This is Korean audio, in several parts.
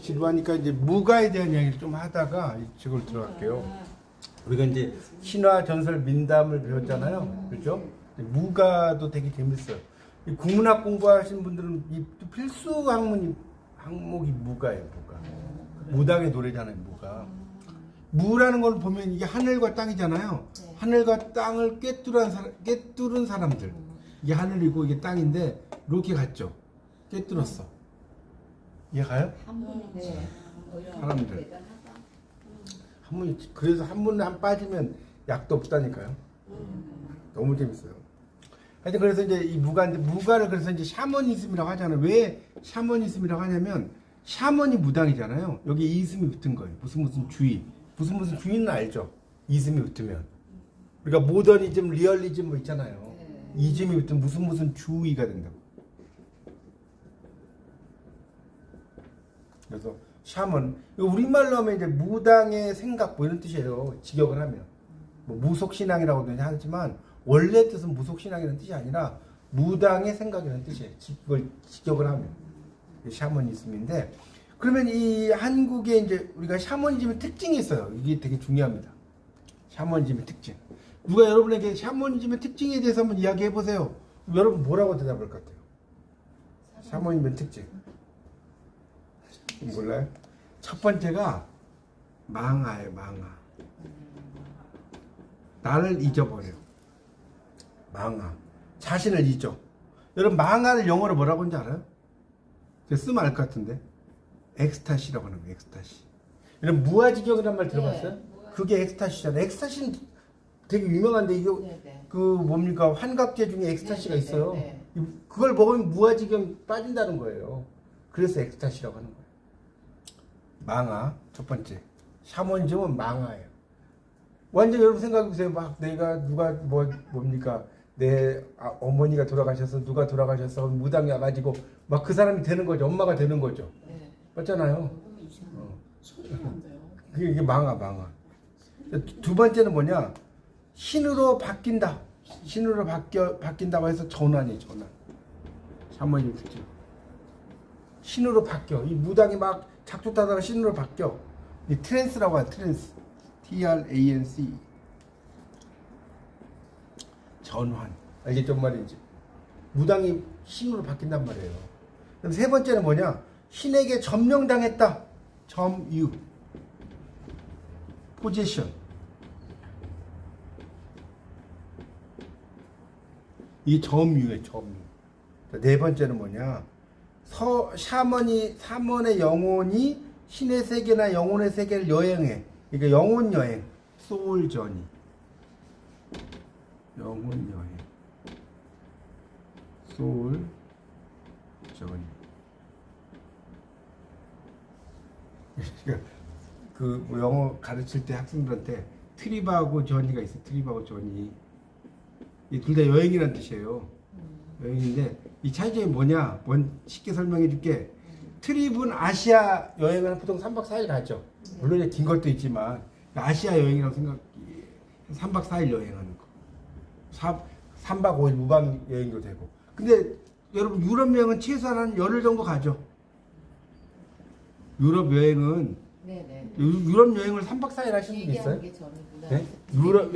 지루하니까 이제 무가에 대한 이야기를 좀 하다가 이쪽으로 들어갈게요. 우리가 이제 신화, 전설, 민담을 배웠잖아요. 그렇죠? 무가도 되게 재밌어요. 이 국문학 공부하시는 분들은 이 필수 항목이 무가예요. 무가. 무당의 노래잖아요. 무가. 무라는 걸 보면 이게 하늘과 땅이잖아요. 하늘과 땅을 꿰뚫은 사람들. 이게 하늘이고 이게 땅인데 이렇게 갔죠. 꿰뚫었어. 이해가요? 사람들. 한 번, 그래서 한 번 안 빠지면 약도 없다니까요. 너무 재밌어요. 하여튼 그래서 이제 이 무가를 그래서 이제 샤머니즘이라고 하잖아요. 왜 샤머니즘이라고 하냐면 샤머니 무당이잖아요. 여기 이슴이 붙은 거예요. 무슨 주의. 무슨 주의는 알죠. 이슴이 붙으면. 그러니까 모더니즘, 리얼리즘 뭐 있잖아요. 이즘이 붙은 무슨 주의가 된다고. 그래서 샤먼, 우리말로 하면 이제 무당의 생각 뭐 이런 뜻이에요. 직역을 하면 뭐 무속신앙이라고도 하지만 원래 뜻은 무속신앙이라는 뜻이 아니라 무당의 생각이라는 뜻이에요. 그걸 직역을 하면 샤머니즘인데, 그러면 이 한국에 이제 우리가 샤머니즘의 특징이 있어요. 이게 되게 중요합니다. 샤머니즘의 특징. 누가 여러분에게 샤머니즘의 특징에 대해서 한번 이야기해 보세요. 여러분 뭐라고 대답할 것 같아요? 샤머니즘의 특징 몰라요? 첫 번째가 망아예요. 망아. 나를 잊어버려. 망아. 자신을 잊어. 여러분 망아를 영어로 뭐라고 하는지 알아요? 제가 쓰면 알 것 같은데 엑스타시라고 하는 거예요. 엑스타시. 여러분 무아지경이란 말 들어봤어요? 네, 그게 엑스타시잖아요. 엑스타시는 되게 유명한데 이거 그 뭡니까 환각제 중에 엑스타시가 있어요. 그걸 먹으면 무아지경 빠진다는 거예요. 그래서 엑스타시라고 하는 거예요. 망아 첫 번째. 샤머니즘은 망아예요. 완전 여러분 생각해보세요. 막 내가 뭡니까 내 어머니가 돌아가셔서 누가 돌아가셔서 무당이 와가지고 막 그 사람이 되는 거죠. 엄마가 되는 거죠. 맞잖아요. 이게 망아. 두 번째는 뭐냐? 신으로 바뀐다. 신으로 바뀐다고 해서 전환이에요. 전환. 샤머니즘 특징. 신으로 바뀌어. 이 무당이 막 작두타다가 신으로 바뀌어. 이 트랜스라고 하죠. 트랜스. TRANC. 전환. 알겠죠? 말인지. 무당이 신으로 바뀐단 말이에요. 그럼 세 번째는 뭐냐? 신에게 점령당했다. 점유. 포지션. 이 점유예요. 점유. 네 번째는 뭐냐? 사먼의 영혼이 신의 세계나 영혼의 세계를 여행해. 그러니까 영혼 여행. 소울 저니. 영혼 여행. 소울 저니. 그 영어 가르칠 때 학생들한테 트립하고 저니가 있어요. 트립하고 저니. 이 둘 다 여행이라는 뜻이에요. 여행인데 이 차이점이 뭐냐? 쉽게 설명해 줄게. 트립은 아시아 여행은 보통 3박 4일 가죠. 물론 긴 것도 있지만 아시아 여행이라고 생각해. 3박 4일 여행하는 거. 3박 5일 무방 여행도 되고. 근데 여러분 유럽 여행은 최소한 한 열흘 정도 가죠. 유럽 여행은 유럽 여행을 3박 4일 하시는 분 있어요? 네? 유럽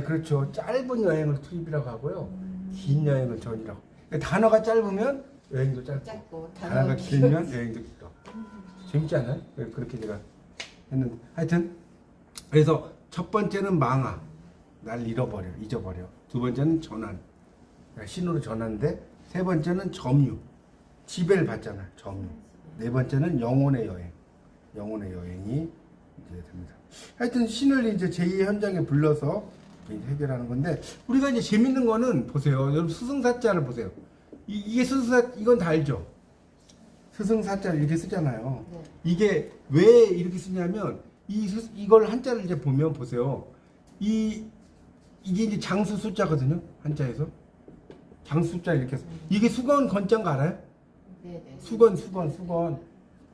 그렇죠. 짧은 여행을 트립이라고 하고요. 긴 여행을 전이라고. 단어가 짧으면 여행도 짧고 단어가 길면 여행도 길어. 재밌지 않아요? 그렇게 제가 했는데 하여튼 그래서 첫 번째는 망아. 날 잊어버려. 두 번째는 전환. 신으로 전환인데 세 번째는 점유. 지배를 받잖아요. 점유. 네 번째는 영혼의 여행. 영혼의 여행이 이제 됩니다. 하여튼 신을 이제 제2의 현장에 불러서 해결하는 건데, 우리가 이제 재밌는 거는 보세요. 여러분 스승사자를 보세요. 이게 이건 다 알죠? 스승사자를 이렇게 쓰잖아요. 이게 왜 이렇게 쓰냐면 이걸 한자를 이제 보면 보세요. 이게 이제 장수 숫자거든요. 한자에서 장수 숫자 이렇게 해서 이게 수건 건자인 거 알아요? 수건.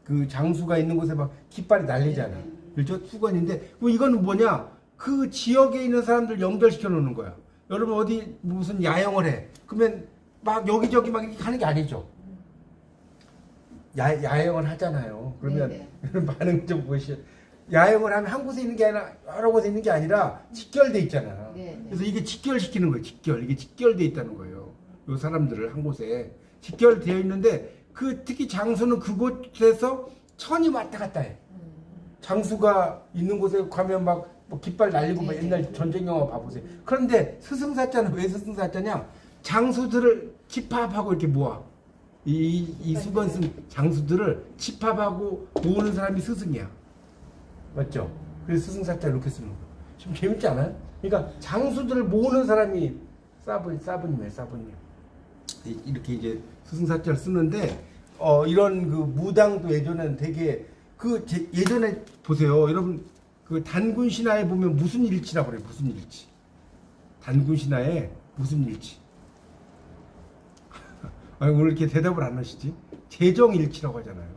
그 장수가 있는 곳에 막 깃발이 날리잖아. 그렇죠? 수건인데 이거는 뭐냐? 그 지역에 있는 사람들 연결시켜 놓는 거야. 여러분 어디 무슨 야영을 해. 그러면 막 여기저기 막 이렇게 하는 게 아니죠. 야영을 하잖아요. 그러면 반응 좀 보시죠. 야영을 하면 한 곳에 있는 게 아니라 여러 곳에 있는 게 아니라 직결돼 있잖아요. 그래서 이게 직결시키는 거예요. 이게 직결돼 있다는 거예요. 이 사람들을 한 곳에 직결되어 있는데 특히 장수는 그곳에서 천이 왔다 갔다 해. 장수가 있는 곳에 가면 뭐 깃발 날리고 막 옛날 전쟁 영화 봐보세요. 그런데 스승사자는 왜 스승사자냐? 장수들을 집합하고 이렇게 모아. 이 수건쓴 장수들을 집합하고 모으는 사람이 스승이야. 맞죠? 그래서 스승사자 이렇게 쓰는 거. 좀 재밌지 않아요? 그러니까 장수들을 모으는 사람이 사부님이에요. 사부님. 이렇게 이제 스승사자를 쓰는데 이런 그 무당도 예전에는 되게 예전에 보세요. 여러분 그 단군 신화에 보면 무슨 일치라고 그래요. 무슨 일치. 단군 신화에 무슨 일치. 오늘 이렇게 대답을 안 하시지? 재정일치라고 하잖아요.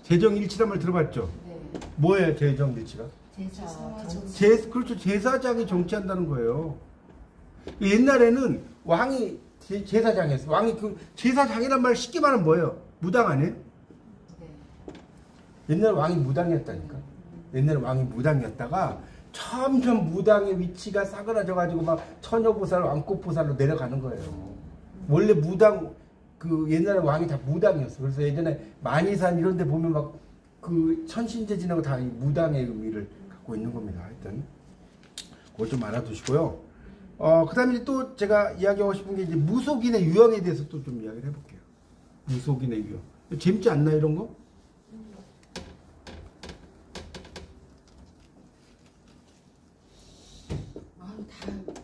재정일치란 말 들어봤죠? 네. 뭐예요, 재정일치가? 그렇죠. 제사장이 정치한다는 거예요. 옛날에는 왕이 제사장이었어. 왕이 제사장이란 말 쉽게 말하면 뭐예요? 무당 아니에요? 네. 옛날 왕이 무당이었다니까. 옛날 왕이 무당이었다가 점점 무당의 위치가 싸그라져가지고 막 처녀보살, 왕꽃보살로 내려가는 거예요. 원래 무당 옛날에 왕이 다 무당이었어. 그래서 예전에 만이산 이런 데 보면 막 천신재진하고 다 무당의 의미를 갖고 있는 겁니다. 하여튼 그걸 좀 알아두시고요. 그 다음에 또 제가 이야기하고 싶은 게 이제 무속인의 유형에 대해서 또 좀 이야기를 해볼게요. 무속인의 유형. 재밌지 않나 이런 거?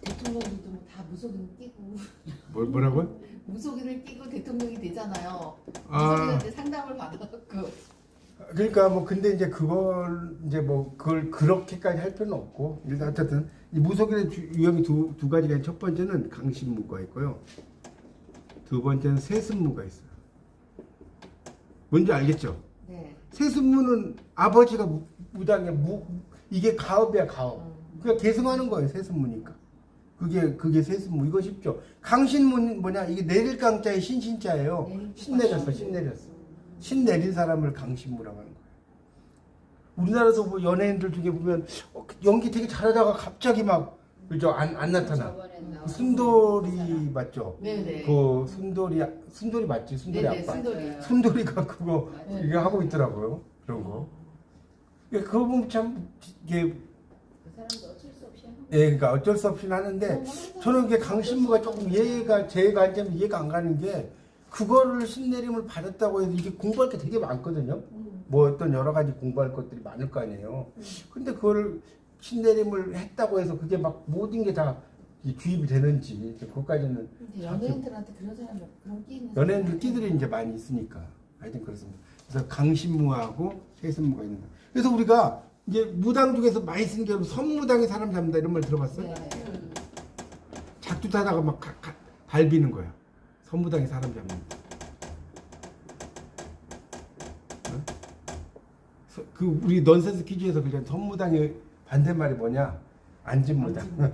대통령들도 다 무속인 끼고 뭐라고요? 무속인을 끼고 대통령이 되잖아요. 무속인한테 상담을 받아갖고. 그러니까 뭐 근데 이제 그걸 그렇게까지 할 필요는 없고 일단 어쨌든 이 무속인의 유형이 두 가지가 첫 번째는 강신무가 있고요. 두 번째는 세습무가 있어요. 뭔지 알겠죠? 네. 세습무는 아버지가 무당이야. 이게 가업이야 가업. 그러니까 계승하는 거예요. 세습무니까. 그게 세습무. 이거 쉽죠. 강신무는 뭐냐? 이게 내릴 강자의 신신자예요. 신 내렸어. 신 내린 사람을 강신무라고 하는 거예요. 우리나라에서 뭐 연예인들 중에 보면 연기 되게 잘하다가 갑자기 막 그죠? 안 나타나. 순돌이 맞죠? 네네. 순돌이 맞지? 순돌이 아빠. 순돌이가 그거 이거 하고 있더라고요. 그런 거. 그거 보면 참 이게 그러니까 어쩔 수 없이 하는데 저는 이게 강신무가 조금 제 관점이 이해가 안 가는 게 그거를 신내림을 받았다고 해서 이게 공부할 게 되게 많거든요. 뭐 어떤 여러 가지 공부할 것들이 많을 거 아니에요. 근데 그거를 신내림을 했다고 해서 그게 막 모든 게 다 주입이 되는지 그것까지는 연예인들한테 그런 사람이 그런 끼 있는 연예인들 끼들이 이제 많이 있으니까 하여튼 그렇습니다. 그래서 강신무하고 세습무가 있는 거예요. 그래서 우리가 이제 무당 중에서 많이 쓰는 게 선무당이 사람 잡는다 이런 말 들어봤어요? 네. 작두 타다가 막 밟히는 거야. 선무당이 사람 잡는다. 우리 넌센스 퀴즈에서 그냥 선무당의 반대말이 뭐냐? 앉은무당.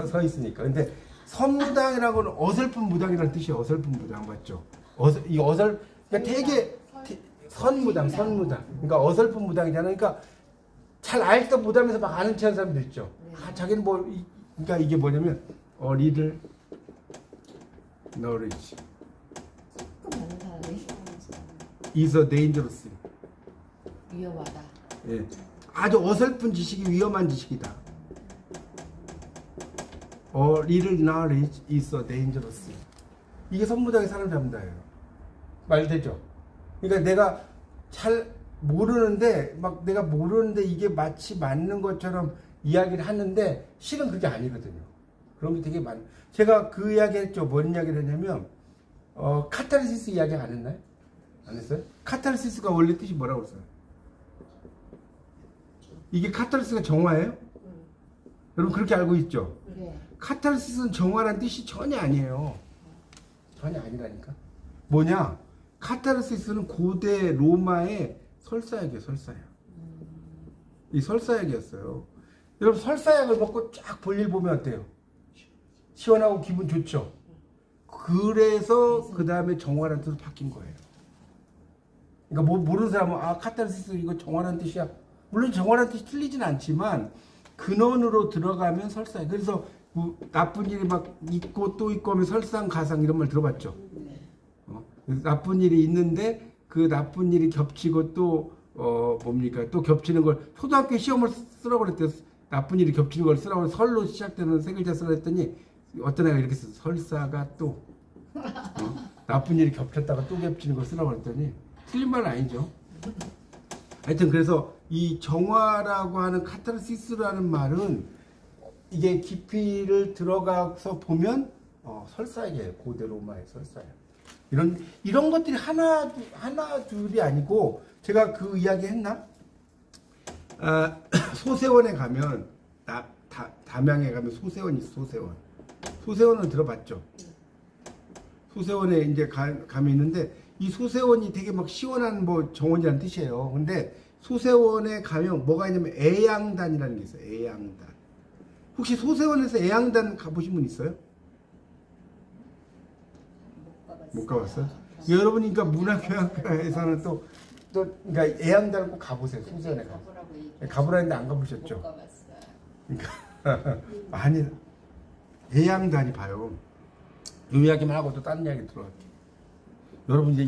서 있으니까. 근데 선무당이라고는 어설픈 무당이라는 뜻이에요. 어설픈 무당 맞죠? 그러니까 되게 선무당. 그러니까 어설픈 무당이잖아요. 그러니까 잘 알던 무당에서 막 아는 체한 사람들 있죠. 자기는 그러니까 이게 뭐냐면 little knowledge is a dangerous thing. 위험하다. 예, 아주 어설픈 지식이 위험한 지식이다. little knowledge is a dangerous thing. 이게 선무당의 사람 잡는다예요. 말 되죠? 그러니까 내가 잘 모르는데 이게 마치 맞는 것처럼 이야기를 하는데 실은 그게 아니거든요. 그런 게 되게 많아요. 제가 그 이야기 했죠. 뭔 이야기를 했냐면 카타르시스 이야기 안 했나요? 안 했어요? 카타르시스가 원래 뜻이 뭐라고 했어요? 이게 카타르시스가 정화예요? 여러분 그렇게 알고 있죠? 네. 카타르시스는 정화라는 뜻이 전혀 아니에요. 전혀 아니라니까. 뭐냐? 카타르시스는 고대 로마의 설사약이에요. 설사약. 이 설사약이었어요. 여러분 설사약을 먹고 쫙 볼일 보면 어때요? 시원하고 기분 좋죠? 그래서 그 다음에 정화라는 뜻으로 바뀐 거예요. 그러니까 모르는 사람은 아 카타르시스 이거 정화라는 뜻이야. 물론 정화라는 뜻이 틀리진 않지만 근원으로 들어가면 설사예요. 그래서 뭐 나쁜 일이 막 있고 또 있고 하면 설상가상 이런 말 들어봤죠. 나쁜 일이 있는데 그 나쁜 일이 겹치고 또 뭡니까 또 겹치는 걸 초등학교 시험을 쓰라고 그랬대요. 나쁜 일이 겹치는 걸 쓰라고 설로 시작되는 세 글자 쓰라 했더니 어떤 애가 이렇게 썼어. 설사가 또 나쁜 일이 겹쳤다가 또 겹치는 걸 쓰라고 했더니 틀린 말은 아니죠. 하여튼 그래서 이 정화라고 하는 카타르시스라는 말은 이게 깊이를 들어가서 보면 설사예요. 고대 로마의 설사예요. 이런 것들이 하나 둘이 아니고 제가 그 이야기 했나? 소세원에 가면 담양에 가면 소세원이 있어. 소세원은 들어봤죠. 소세원에 이제 가면 있는데 이 소세원이 되게 막 시원한 뭐 정원이라는 뜻이에요. 근데 소세원에 가면 뭐가 있냐면 애양단이라는 게 있어요. 애양단. 혹시 소세원에서 애양단 가보신 분 있어요? 못 가봤어요? 여러분, 그러니까 문화교양과에서는 또 그러니까 애양단을 꼭 가보세요. 소세원에 가보라는데 안 가보셨죠? 못 가봤어요. 그러니까 아니 애양단이 봐요. 이 이야기만 하고 또 다른 이야기 들어갈게요. 여러분 이제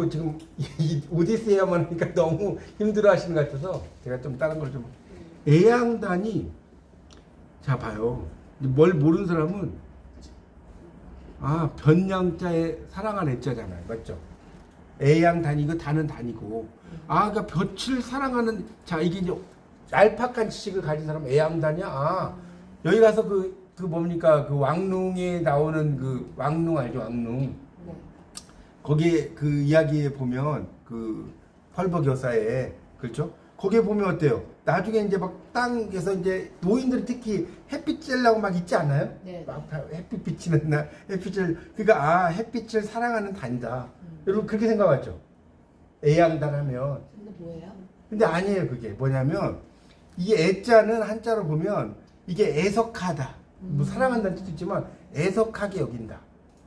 지금 이 오디세이야만 하니까 너무 힘들어하시는 것 같아서 제가 좀 다른 걸 좀 애양단이 자 봐요. 뭘 모르는 사람은 변양자에 사랑한 애자잖아요. 맞죠? 애양단이 이거 단은 단이고 그러니까 볕을 사랑하는 자 이게 이제 알파칸 지식을 가진 사람 애양단이야. 여기 가서 그 뭡니까 그 왕릉에 나오는 그 왕릉 알죠? 왕릉. 거기에 그 이야기에 보면 그 펄벅 여사에 그렇죠? 거기에 보면 어때요? 나중에 이제 막 땅에서 이제 노인들이 특히 햇빛 쬐려고 막 있지 않아요? 네. 막 햇빛 비치는 날 햇빛을 그러니까 햇빛을 사랑하는 단이다. 여러분 그렇게 생각하죠? 애양단 하면. 근데 뭐예요? 근데 아니에요. 그게 뭐냐면 이 애자는 한자로 보면 이게 애석하다. 뭐 사랑한다는 뜻도 있지만 애석하게 여긴다.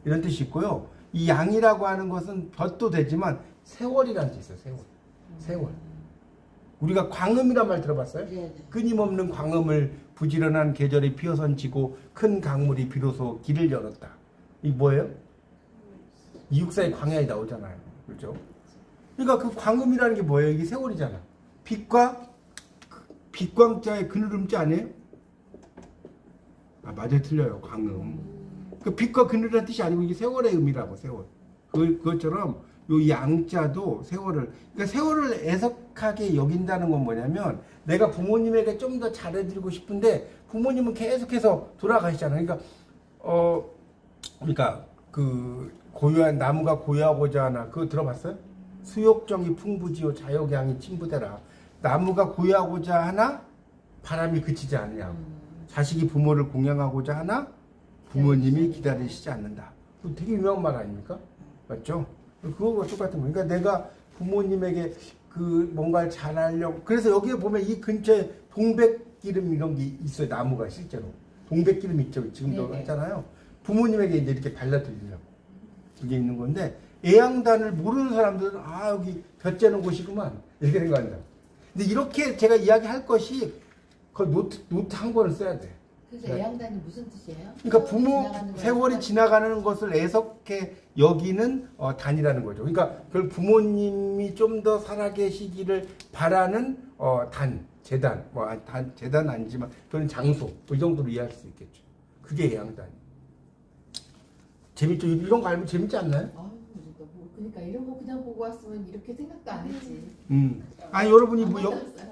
이런 뜻이 있고요. 이 양이라고 하는 것은 볕도 되지만 세월이라는 뜻이 있어요. 세월. 우리가 광음이란 말 들어봤어요? 네. 끊임없는 광음을 부지런한 계절이 피어선지고 큰 강물이 비로소 길을 열었다. 이게 뭐예요? 이육사의 광야에 나오잖아요. 그렇죠? 그러니까 그 광음이라는 게 뭐예요? 이게 세월이잖아. 빛광자의 그늘음자 아니에요? 맞아요. 틀려요. 광음. 그 빛과 그늘이라는 뜻이 아니고 이게 세월의 의미라고. 세월. 그것처럼 요 양자도 세월을 그러니까 세월을 애석하게 여긴다는 건 뭐냐면 내가 부모님에게 좀 더 잘해드리고 싶은데 부모님은 계속해서 돌아가시잖아요. 그러니까 그 고요한 나무가 고요하고자 하나 그거 들어봤어요? 수욕정이 풍부지요 자욕양이 침부되라. 나무가 고요하고자 하나 바람이 그치지 않느냐고. 자식이 부모를 공양하고자 하나 부모님이 기다리시지 않는다. 되게 유명한 말 아닙니까? 맞죠? 그거가 똑같은 거예요. 그러니까 내가 부모님에게 그 뭔가를 잘하려고 그래서 여기에 보면 이 근처에 동백기름 이런 게 있어요. 나무가 실제로 동백기름 있죠. 지금도 네네. 하잖아요. 부모님에게 이제 이렇게 발라드리려고 그게 있는 건데 애양단을 모르는 사람들은 여기 볕재는 곳이구만 이렇게 생각한다. 근데 이렇게 제가 이야기할 것이 거의 노트 한 권을 써야 돼. 그래서 애양단이 무슨 뜻이에요? 그러니까 세월이 지나가는 것을 애석해 여기는 단이라는 거죠. 그러니까 결국 부모님이 좀 더 살아계시기를 바라는 재단, 재단 아니지만 그런 장소 이 정도로 이해할 수 있겠죠. 그게 애양단이. 재밌죠? 이런 거 알면 재밌지 않나요? 그러니까 이런 거 그냥 보고 왔으면 이렇게 생각도 안 했지. 여러분이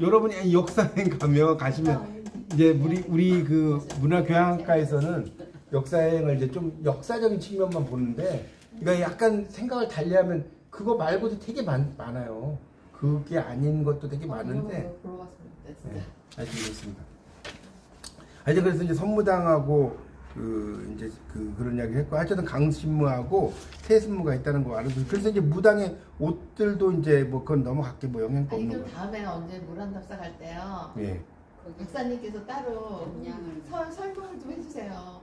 여러분이 역사여행 가시면 이제 우리 그 문화교양학과에서는 역사여행을 이제 좀 역사적인 측면만 보는데, 그러니까 약간 생각을 달리하면 그거 말고도 되게 많아요. 그게 아닌 것도 되게 많은데. 보러 갔습니다, 진짜. 네, 아주 좋습니다. 이제 그래서 이제 선무당하고 그런 이야기 했고, 하여튼 강신무하고 세신무가 있다는 거 알아서 그래서 이제 무당의 옷들도 이제 뭐 그건 넘어갈게 뭐 영향도 없는 그럼 거예요. 다음에 언제 물한답사 갈 때요. 예. 목사님께서 따로 설명을 좀 해주세요.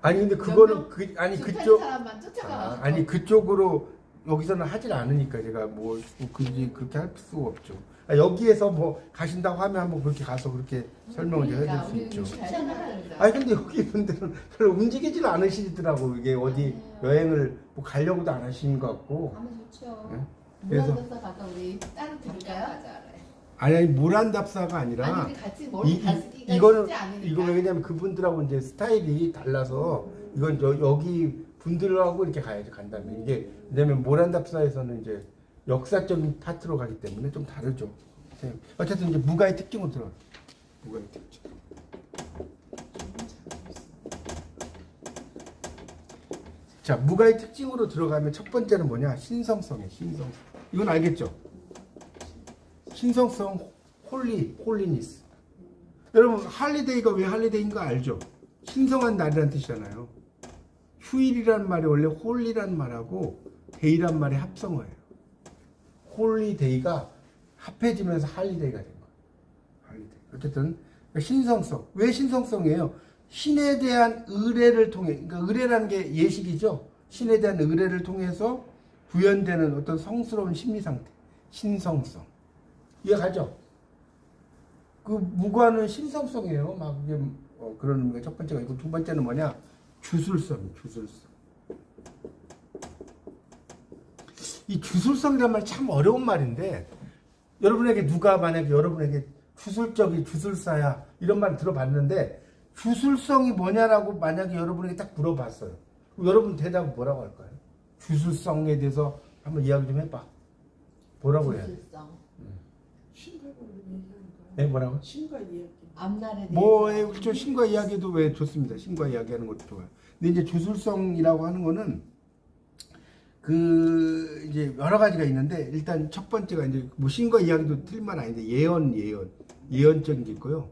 아니 근데 그거는 좋다는 그쪽 사람만 쫓아가. 그쪽으로 여기서는 하질 않으니까 제가 뭐 그렇게 할 수가 없죠. 여기에서 뭐 가신다고 하면 한번 그렇게 가서 그렇게 설명을 제가 해줄 수 있죠. 아니 근데 여기 분들은 별로 움직이질 않으시더라고. 이게 어디 여행을 뭐 가려고도 안 하시는 것 같고. 가면 좋죠. 네? 그래서 가서 우리 따로 들을까요? 아니 모란답사가 아니라 아니 같이 머리 다쓰기가 이거는 쉽지 않으니까. 이거 왜냐면 그분들하고 이제 스타일이 달라서 이건 여기 분들하고 이렇게 가야지 간다면 이게 왜냐면 모란답사에서는 이제 역사적인 파트로 가기 때문에 좀 다르죠. 어쨌든 이제 무가의 특징으로 들어가. 무가의 특징. 자, 무가의 특징으로 들어가면 첫 번째는 뭐냐? 신성성이에요. 신성성. 이건 알겠죠? 신성성, 홀리니스. 여러분 할리데이가 왜 할리데이인 거 알죠? 신성한 날이란 뜻이잖아요. 휴일이란 말이 원래 홀리란 말하고 데이란 말의 합성어예요. 홀리데이가 합해지면서 할리데이가 된 거예요. 할리데이. 어쨌든 신성성. 왜 신성성이에요? 신에 대한 의뢰를 통해, 그러니까 의뢰라는 게 예식이죠. 신에 대한 의뢰를 통해서 구현되는 어떤 성스러운 심리 상태. 신성성. 이해가죠? 그 무관은 신성성이에요. 막 이게 그런 의미가 첫 번째가 있고 두 번째는 뭐냐? 주술성. 이 주술성이란 말이 참 어려운 말인데 여러분에게 누가 만약에 여러분에게 주술사야 이런 말 들어봤는데 주술성이 뭐냐라고 만약에 여러분에게 딱 물어봤어요. 여러분 대답은 뭐라고 할까요? 주술성에 대해서 한번 이야기 좀 해봐. 뭐라고 해야 돼? 네, 뭐라고? 신과 이야기. 앞날에 그렇죠. 신과 이야기도 왜 좋습니다. 신과 이야기하는 것도 좋아요. 근데 이제 주술성이라고 하는 거는 이제 여러 가지가 있는데 일단 첫 번째가 이제 뭐 신과 이야기도 틀린 아닌데 예언적인 게 있고요.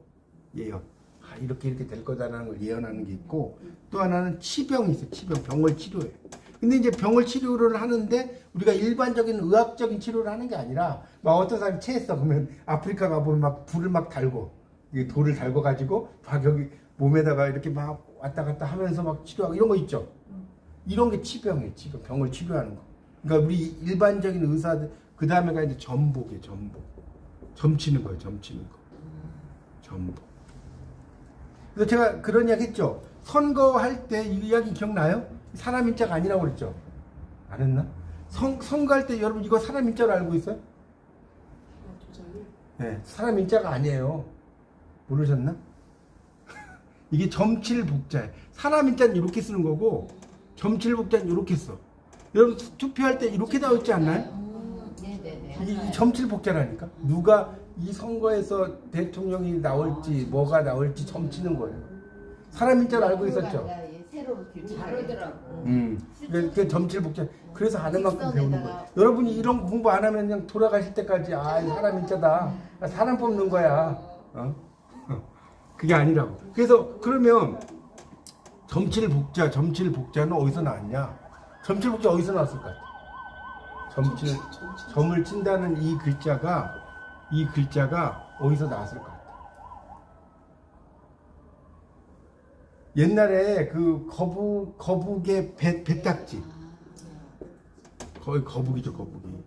예언. 이렇게 될 거다라는 걸 예언하는 게 있고 또 하나는 치병이 있어요. 치병. 병을 치료해. 근데 이제 병을 치료를 하는데 우리가 일반적인 의학적인 치료를 하는 게 아니라 막 어떤 사람이 체했어. 그러면 아프리카 가보면 막 불을 막 달고 돌을 달고 가지고 막 여기 몸에다가 이렇게 막 왔다 갔다 하면서 막 치료하고 이런 거 있죠. 이런 게 치병이에요. 치병. 병을 치료하는 거. 그러니까 우리 일반적인 의사들 그 다음에가 이제 점복이에요. 점치는 거예요. 점치는 거. 점복. 그래서 제가 그런 이야기 했죠. 선거할 때 이 이야기 기억나요? 사람 인자가 아니라고 그랬죠. 안 했나? 선거할 때 여러분 이거 사람 인자로 알고 있어요? 네, 사람 인자가 아니에요. 모르셨나? 이게 점칠복자예요. 사람 인자는 이렇게 쓰는 거고 점칠복자는 이렇게 써. 여러분 투표할 때 이렇게 나와 있지 않나요? 네네네. 이 점칠복자라니까. 누가 이 선거에서 대통령이 나올지 뭐가 나올지 점치는 거예요. 사람 인자로 알고 있었죠. 세로로 다르더라고. 그 점칠복자. 그래서 아는 만큼 배우는 거예요. 여러분이 이런 공부 안 하면 그냥 돌아가실 때까지 사람 인자다. 사람 뽑는 거야. 그게 아니라고. 그래서 그러면 점칠복자는 어디서 나왔냐? 점칠복자 어디서 나왔을 것 같아? 점을 친다는 이 글자가 어디서 나왔을 것 같아? 옛날에 그 거북의 배딱지. 거의 거북이죠, 거북이.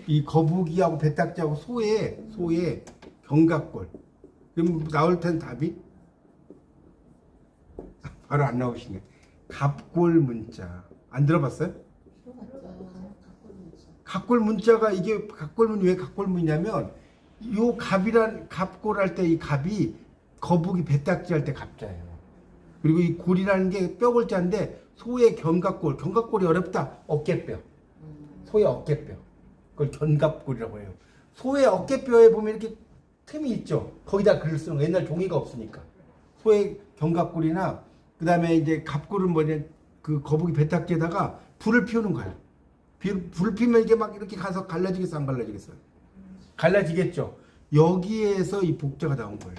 이 거북이하고 배딱지하고 소의 견갑골. 그럼 나올 텐 답이? 바로 안 나오시네. 갑골문자. 안 들어봤어요? 갑골문자가 이게 갑골문이 왜 갑골문이냐면 요 갑골 할 때 이 갑이 거북이 배딱지 할 때 갑자예요. 그리고 이 골이라는 게 뼈골자인데 소의 견갑골이 어렵다. 어깨뼈. 소의 어깨뼈. 그걸 견갑골이라고 해요. 소의 어깨뼈에 보면 이렇게 틈이 있죠. 거기다 글을 쓰는 거. 옛날 종이가 없으니까. 소의 견갑골이나 그 다음에 이제 갑골은 뭐냐 그 거북이 배딱지에다가 불을 피우는 거예요. 불을 피우면 이게 막 이렇게 가서 갈라지겠어, 안 갈라지겠어요? 갈라지겠죠. 여기에서 이 복자가 나온 거예요.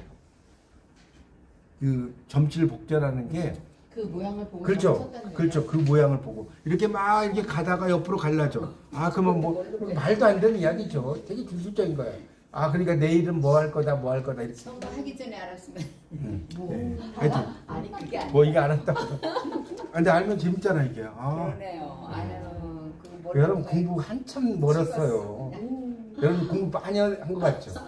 그 점칠복자라는 게 그 모양을 보고 그렇죠. 그 모양을 보고 이렇게 막 이렇게 가다가 옆으로 갈라져. 그러면 뭐 말도 안 되는 이야기죠. 되게 기술적인 거야. 아 그러니까 내일은 뭐 할 거다 뭐 할 거다 이렇게. 선거하기 전에 알았으면 뭐 하여튼 아니 그게 아니야. 뭐 이게 알았다고. 근데 알면 재밌잖아 이게. 그러네요. 아유 여러분 공부 한참 멀었어요. 여러분 공부 많이 한 것 같죠? 자,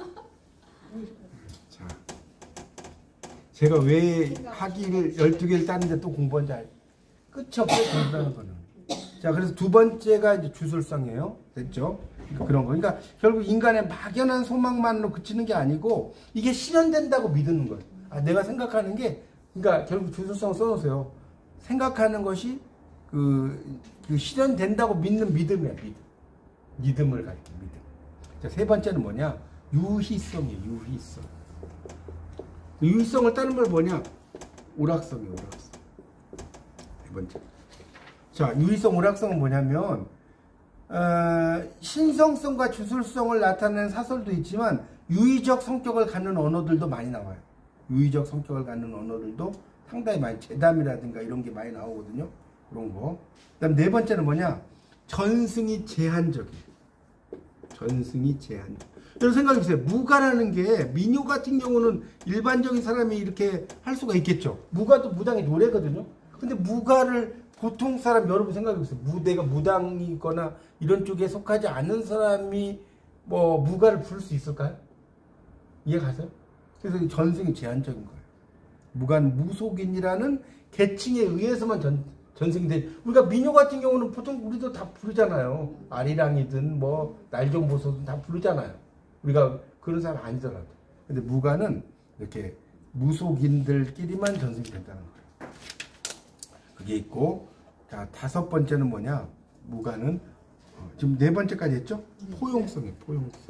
제가 왜 학위를 12개를 땄는데 또 공부한지 끝이 없어요 공부라는 거는. 자 그래서 두 번째가 이제 주술성이에요. 됐죠? 그런 거. 그러니까 결국 인간의 막연한 소망만으로 그치는 게 아니고 이게 실현된다고 믿는 거예요. 아, 내가 생각하는 게 그러니까 결국 주술성을 써놓으세요. 생각하는 것이 그 실현된다고 믿는 믿음이야. 믿음을 가리켜 믿음. 자, 세 번째는 뭐냐? 유희성이에요. 유희성. 유희성을 따르는 건 뭐냐? 오락성이에요. 오락성. 세 번째. 자, 유희성, 오락성은 뭐냐면 신성성과 주술성을 나타내는 사설도 있지만 유의적 성격을 갖는 언어들도 많이 나와요. 유의적 성격을 갖는 언어들도 상당히 많이 재담이라든가 이런 게 많이 나오거든요. 그런 거. 그다음 네 번째는 뭐냐? 전승이 제한적이에요. 전승이 제한적. 여러분 생각해 보세요. 무가라는 게 민요 같은 경우는 일반적인 사람이 이렇게 할 수가 있겠죠. 무가도 무당의 노래거든요. 근데 무가를 보통 사람 여러분 생각해 보세요. 내가 무당이거나 이런 쪽에 속하지 않는 사람이 뭐 무가를 부를 수 있을까요? 이해 가세요? 그래서 전승이 제한적인 거예요. 무가는 무속인이라는 계층에 의해서만 전승이 돼. 우리가 민요 같은 경우는 보통 우리도 다 부르잖아요. 아리랑이든 뭐 날종보소든 다 부르잖아요. 우리가 그런 사람 아니더라도. 근데 무가는 이렇게 무속인들끼리만 전승이 된다는 거예요. 그게 있고, 자, 다섯 번째는 뭐냐? 무가는 지금 네 번째까지 했죠? 포용성이에요. 포용성.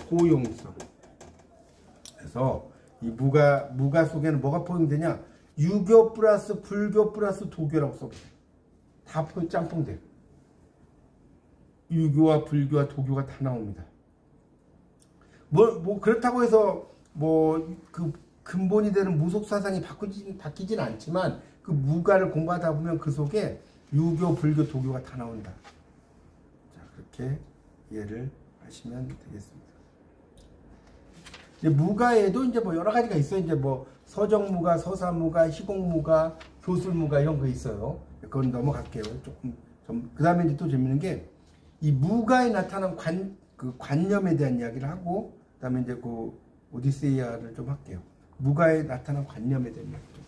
포용성. 그래서 이 무가 속에는 뭐가 포용되냐? 유교 플러스 불교 플러스 도교라고 써보세요. 다 짬뽕돼요. 유교와 불교와 도교가 다 나옵니다. 뭐 그렇다고 해서 뭐 그 근본이 되는 무속 사상이 바뀌진 않지만 그 무가를 공부하다 보면 그 속에 유교, 불교, 도교가 다 나온다. 자, 그렇게 이해를 하시면 되겠습니다. 이제 무가에도 이제 뭐 여러 가지가 있어요. 이제 뭐 서정무가, 서사무가, 희곡무가, 교술무가 이런 거 있어요. 그건 넘어갈게요. 그 다음에 이제 또 재밌는 게 이 무가에 나타난 관념에 대한 이야기를 하고, 그 다음에 이제 그 오디세이아를 좀 할게요. 무가에 나타난 관념에 대한 이야기 좀.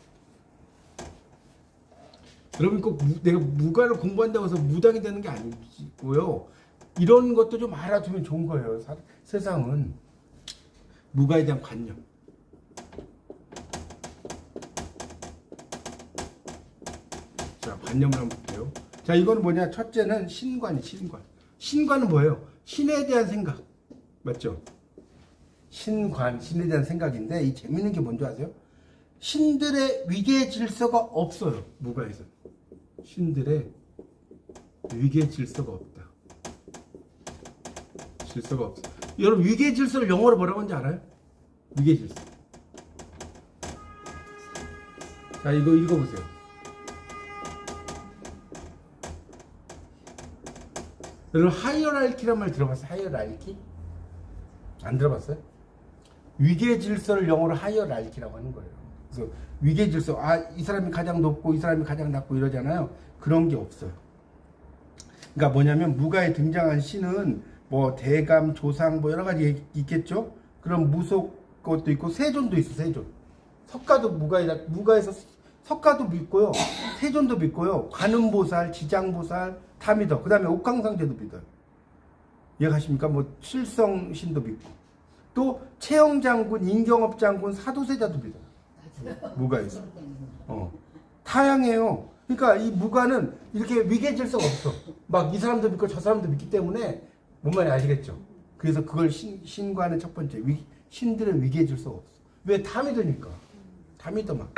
여러분 꼭 내가 무가를 공부한다고 해서 무당이 되는 게 아니고요. 이런 것도 좀 알아두면 좋은 거예요. 세상은. 무가에 대한 관념. 자, 관념을 한번 볼게요. 자, 이거는 뭐냐? 첫째는 신관이 신관. 신관은 뭐예요? 신에 대한 생각. 맞죠? 신관, 신에 대한 생각인데 이 재밌는 게 뭔지 아세요? 신들의 위계 질서가 없어요. 무가에서. 신들의 위계 질서가 없다. 질서가 없어. 여러분 위계 질서를 영어로 뭐라고 하는지 알아요? 위계 질서. 자, 이거 읽어보세요. 여러분 하이어랄키란 말 들어봤어요? 하이어랄키? 안 들어봤어요? 위계 질서를 영어로 하이어랄키라고 하는 거예요. 그래서 위계 질서, 이 사람이 가장 높고 이 사람이 가장 낮고 이러잖아요. 그런 게 없어요. 그러니까 뭐냐면 무가에 등장한 신은 뭐 대감, 조상 뭐 여러 가지 있겠죠. 그럼 무속 것도 있고 세존도 있어. 세존. 석가도 무가에서 석가도 믿고요. 세존도 믿고요. 관음보살, 지장보살 다 믿어. 그 다음에 옥황상제도 믿어요. 이해가십니까? 뭐 칠성신도 믿고 또 채영장군, 임경업장군, 사도세자도 믿어요. 무가에서. 다양해요. 그러니까 이 무가는 이렇게 위계 질서가 없어. 막 이 사람도 믿고 저 사람도 믿기 때문에 뭔 말인지 아시겠죠? 그래서 그걸 신과는 첫 번째. 신들은 위계 질서가 없어. 왜? 다 믿으니까. 다 믿어 막.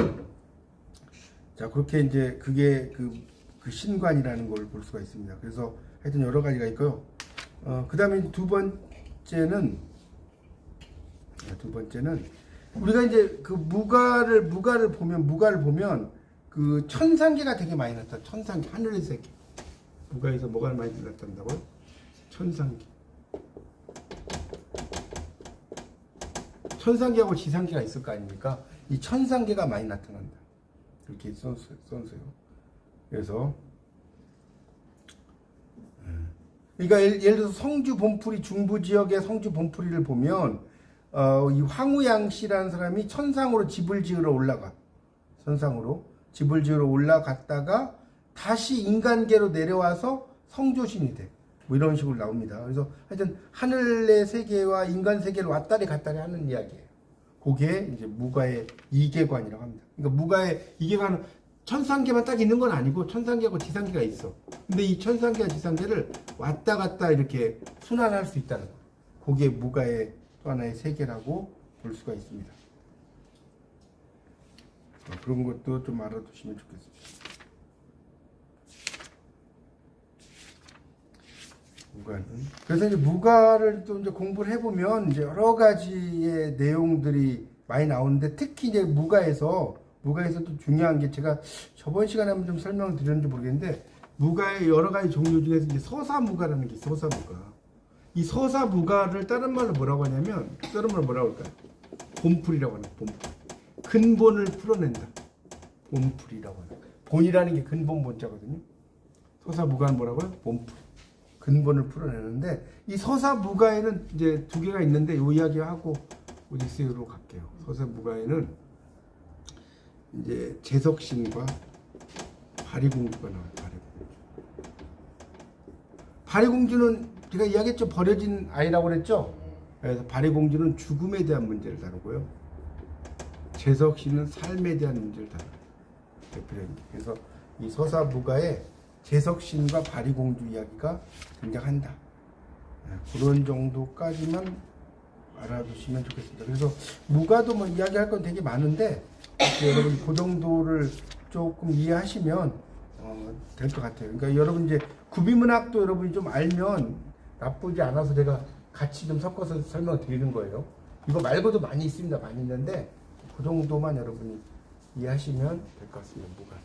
자, 그렇게 이제 그게 그 신관이라는 걸 볼 수가 있습니다. 그래서 하여튼 여러 가지가 있고요. 그 다음에 두 번째는 우리가 이제 그 무가를 보면 그 천상계가 되게 많이 나타나. 천상계, 하늘의 세계. 무가에서 뭐가 많이 나타난다고요? 천상계. 천상계하고 지상계가 있을 거 아닙니까? 이 천상계가 많이 나타난다. 이렇게 써주세요. 그래서 그러니까 예를 들어서 성주 본풀이 중부 지역의 성주 본풀이를 보면 이 황우양 씨라는 사람이 천상으로 집을 지으러 올라가. 천상으로 집을 지으러 올라갔다가 다시 인간계로 내려와서 성조신이 돼. 뭐 이런 식으로 나옵니다. 그래서 하여튼 하늘의 세계와 인간 세계를 왔다리 갔다리 하는 이야기예요. 그게 이제 무가의 이계관이라고 합니다. 그러니까 무가의 이계관은 천상계만 딱 있는 건 아니고 천상계하고 지상계가 있어. 근데 이 천상계와 지상계를 왔다 갔다 이렇게 순환할 수 있다는 거. 그게 무가의 또 하나의 세계라고 볼 수가 있습니다. 그런 것도 좀 알아두시면 좋겠습니다. 무가는. 그래서 이제 무가를 또 이제 공부를 해보면 이제 여러 가지의 내용들이 많이 나오는데 특히 이제 무가에서 또 중요한 게 제가 저번 시간에 한번 좀 설명을 드렸는지 모르겠는데 무가의 여러 가지 종류 중에서 이제 서사무가라는 게 있어요. 서사무가. 이 서사무가를 다른 말로 뭐라고 하냐면 다른 말로 뭐라고 할까요? 본풀이라고 하는 본풀. 근본을 풀어낸다. 본풀이라고 하는 거예요. 본이라는 게 근본 본자거든요. 서사무가는 뭐라고요? 본풀. 근본을 풀어내는데 이 서사무가에는 이제 두 개가 있는데 이 이야기하고 오디세이로 갈게요. 서사무가에는 이제 재석신과 바리공주가 나와요. 바리공주는 제가 이야기했죠. 버려진 아이라고 그랬죠. 그래서 바리공주는 죽음에 대한 문제를 다루고요. 재석신은 삶에 대한 문제를 다뤄요. 대표적인. 그래서 이 서사무가에 재석신과 바리공주 이야기가 등장한다. 그런 정도까지만 알아두시면 좋겠습니다. 그래서 무가도 뭐 이야기할 건 되게 많은데 여러분 그 정도를 조금 이해하시면 될 것 같아요. 그러니까 여러분 이제 구비문학도 여러분이 좀 알면 나쁘지 않아서 제가 같이 좀 섞어서 설명을 드리는 거예요. 이거 말고도 많이 있습니다. 많이 있는데 그 정도만 여러분이 이해하시면 될 것 같습니다. 무가.